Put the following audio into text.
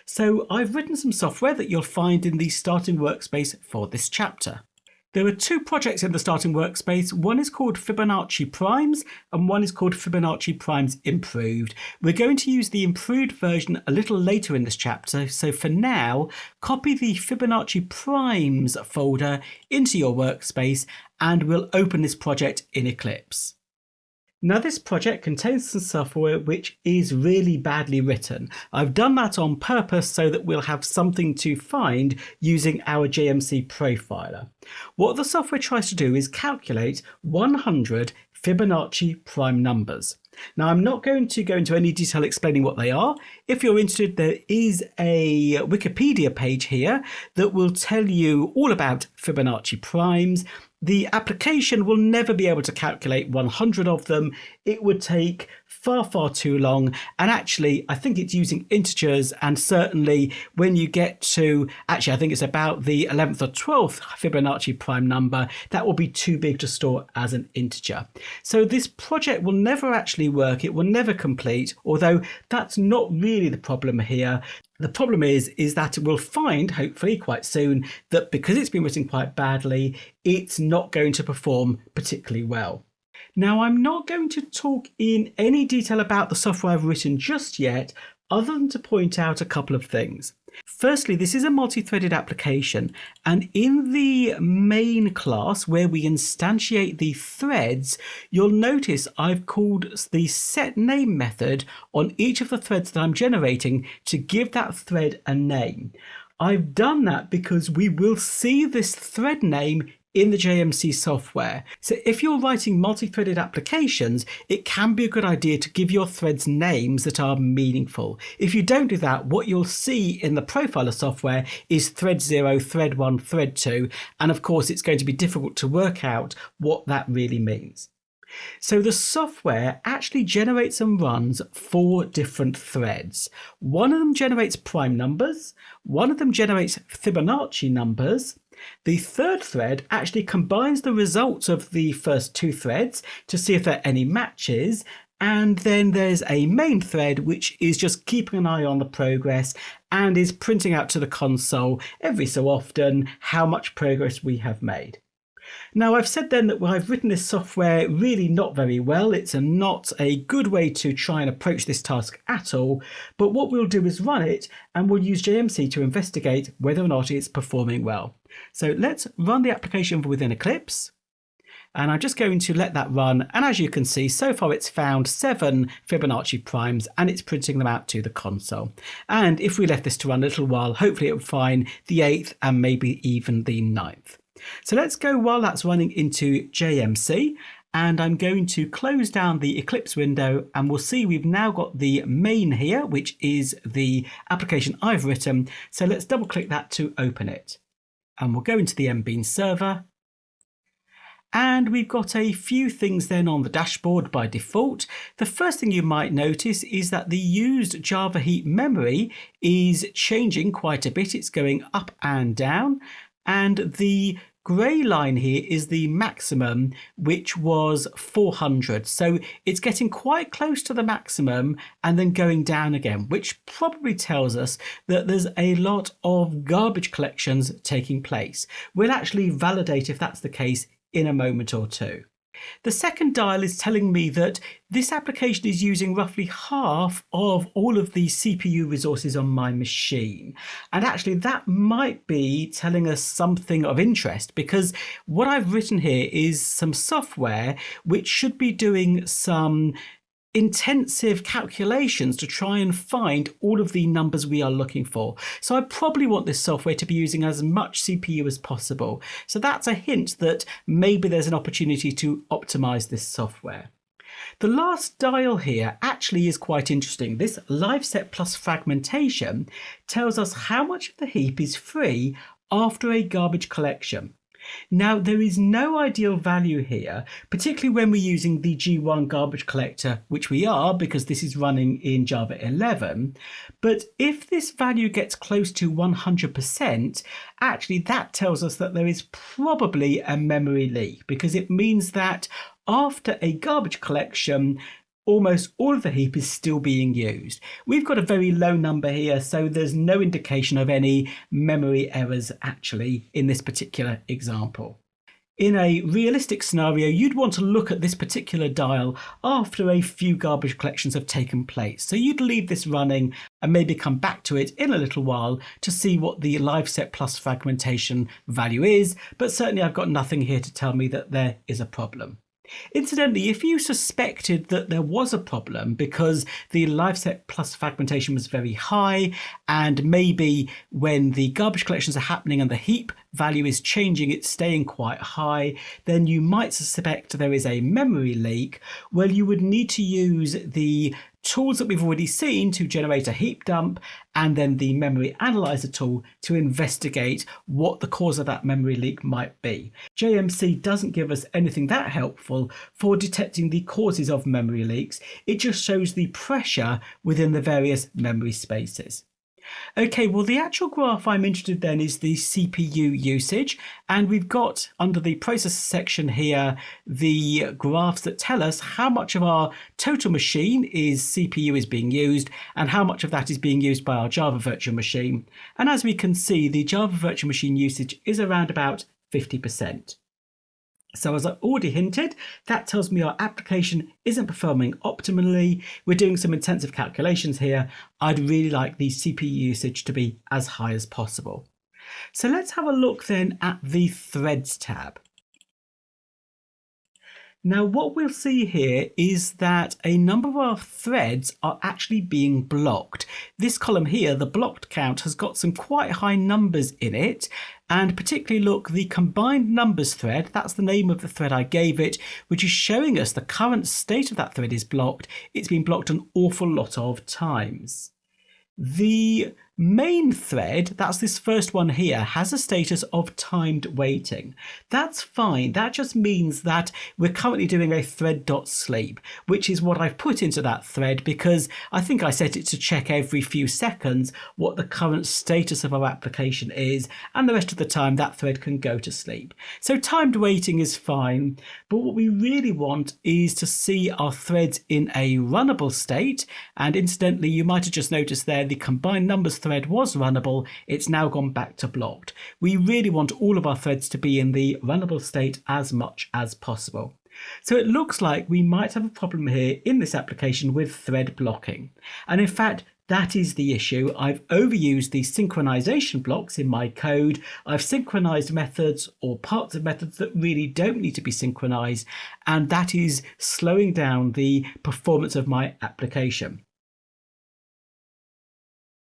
So I've written some software that you'll find in the starting workspace for this chapter. There are two projects in the starting workspace. One is called Fibonacci Primes and one is called Fibonacci Primes Improved. We're going to use the improved version a little later in this chapter, so for now, copy the Fibonacci Primes folder into your workspace and we'll open this project in Eclipse. Now this project contains some software which is really badly written. I've done that on purpose so that we'll have something to find using our JMC profiler. What the software tries to do is calculate 100 Fibonacci prime numbers. Now I'm not going to go into any detail explaining what they are. If you're interested, there is a Wikipedia page here that will tell you all about Fibonacci primes. The application will never be able to calculate 100 of them. It would take far too long, and actually I think it's using integers, and certainly when you get to, I think it's about the 11th or 12th Fibonacci prime number, that will be too big to store as an integer. So this project will never actually work, it will never complete, although that's not really the problem here. The problem is that we'll find, hopefully quite soon, that because it's been written quite badly, it's not going to perform particularly well. Now, I'm not going to talk in any detail about the software I've written just yet, other than to point out a couple of things. Firstly, this is a multi-threaded application, and in the main class where we instantiate the threads, you'll notice I've called the setName method on each of the threads that I'm generating to give that thread a name. I've done that because we will see this thread name in the JMC software. So if you're writing multi-threaded applications, it can be a good idea to give your threads names that are meaningful. If you don't do that, what you'll see in the profiler software is thread 0, thread 1, thread 2, and of course it's going to be difficult to work out what that really means. So the software actually generates and runs 4 different threads. One of them generates prime numbers, one of them generates Fibonacci numbers. The third thread actually combines the results of the first 2 threads to see if there are any matches, and then there's a main thread which is just keeping an eye on the progress and is printing out to the console every so often how much progress we have made. Now, I've said then that I've written this software really not very well. It's not a good way to try and approach this task at all, but what we'll do is run it and we'll use JMC to investigate whether or not it's performing well. So let's run the application within Eclipse, and I'm just going to let that run, and as you can see, so far it's found 7 Fibonacci primes and it's printing them out to the console. And if we left this to run a little while, hopefully it will find the 8th and maybe even the 9th. So let's go while that's running into JMC, and I'm going to close down the Eclipse window, and we'll see we've now got the main here, which is the application I've written. So let's double click that to open it, and we'll go into the MBean server. And we've got a few things then on the dashboard by default. The first thing you might notice is that the used Java heap memory is changing quite a bit. It's going up and down. And the grey line here is the maximum, which was 400. So it's getting quite close to the maximum and then going down again, which probably tells us that there's a lot of garbage collections taking place. We'll actually validate if that's the case in a moment or two. The second dial is telling me that this application is using roughly half of all of the CPU resources on my machine. And actually that might be telling us something of interest, because what I've written here is some software which should be doing some intensive calculations to try and find all of the numbers we are looking for. So I probably want this software to be using as much CPU as possible. So that's a hint that maybe there's an opportunity to optimize this software. The last dial here actually is quite interesting. This live set plus fragmentation tells us how much of the heap is free after a garbage collection. Now, there is no ideal value here, particularly when we're using the G1 garbage collector, which we are because this is running in Java 11. But if this value gets close to 100%, actually that tells us that there is probably a memory leak, because it means that after a garbage collection, almost all of the heap is still being used. We've got a very low number here, so there's no indication of any memory errors actually in this particular example. In a realistic scenario, you'd want to look at this particular dial after a few garbage collections have taken place. So you'd leave this running and maybe come back to it in a little while to see what the live set plus fragmentation value is, but certainly I've got nothing here to tell me that there is a problem. Incidentally, if you suspected that there was a problem because the live set plus fragmentation was very high, and maybe when the garbage collections are happening and the heap value is changing, it's staying quite high, then you might suspect there is a memory leak. Well, you would need to use the tools that we've already seen to generate a heap dump, and then the memory analyzer tool to investigate what the cause of that memory leak might be. JMC doesn't give us anything that helpful for detecting the causes of memory leaks. It just shows the pressure within the various memory spaces. Okay, well, the actual graph I'm interested in is the CPU usage, and we've got under the processor section here the graphs that tell us how much of our total machine CPU is being used and how much of that is being used by our Java virtual machine. And as we can see, the Java virtual machine usage is around about 50%. So as I already hinted, that tells me our application isn't performing optimally. We're doing some intensive calculations here. I'd really like the CPU usage to be as high as possible. So let's have a look then at the Threads tab. Now what we'll see here is that a number of our threads are actually being blocked. This column here, the blocked count, has got some quite high numbers in it, and particularly look, the combined numbers thread, that's the name of the thread I gave it, which is showing us the current state of that thread is blocked. It's been blocked an awful lot of times. The main thread, that's this first one here, has a status of timed waiting. That's fine. That just means that we're currently doing a thread.sleep, which is what I've put into that thread because I think I set it to check every few seconds what the current status of our application is, and the rest of the time that thread can go to sleep. So timed waiting is fine, but what we really want is to see our threads in a runnable state. And incidentally, you might have just noticed there the combined numbers thread was runnable. It's now gone back to blocked. We really want all of our threads to be in the runnable state as much as possible. So it looks like we might have a problem here in this application with thread blocking. And in fact, that is the issue. I've overused the synchronization blocks in my code. I've synchronized methods or parts of methods that really don't need to be synchronized, and that is slowing down the performance of my application.